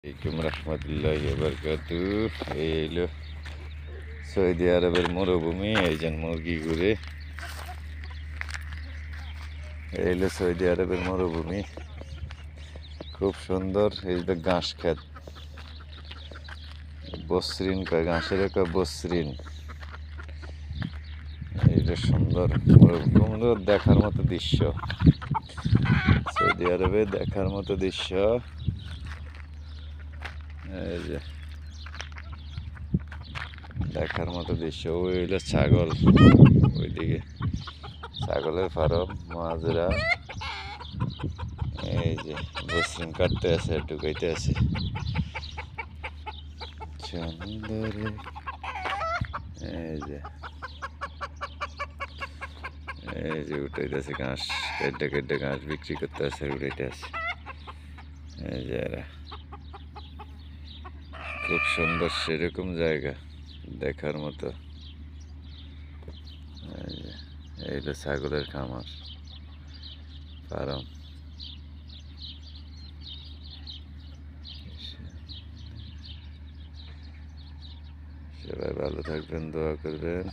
আলাইকুম রহমতুল্লাহি বারাকাতুহু। এই হইল সৌদি আরবের মরুভূমি। এই যে মুরগি ঘুরে, এই হইল সৌদি আরবের মরুভূমি, খুব সুন্দর। এই যে ঘাস খেত, বসরিন কয়, ঘাসের কয় বসরিন। এইটা সুন্দর মরুভূমি, দেখার মতো দৃশ্য, সৌদি আরবে দেখার মতো দৃশ্য। এই যে দেখার মতো দৃশ্য। ওই হইলো ছাগল, ওইদিকে ছাগলের ফার্ম, মাজরা। এই যে বসরিন কাটতে আছে, ঢুকাইতে আছে সুন্দরে। এই যে উঠাইতেছে ঘাস, কেটে কেটে ঘাস বিক্রি করতে আছে, উঠাইতে আছে। এই যে এরা, খুব সুন্দর সেরকম জায়গা দেখার মতো। এই যে এইটা ছাগলের খামার, ফার্ম। সবাই ভালো থাকবেন, দোয়া করবেন।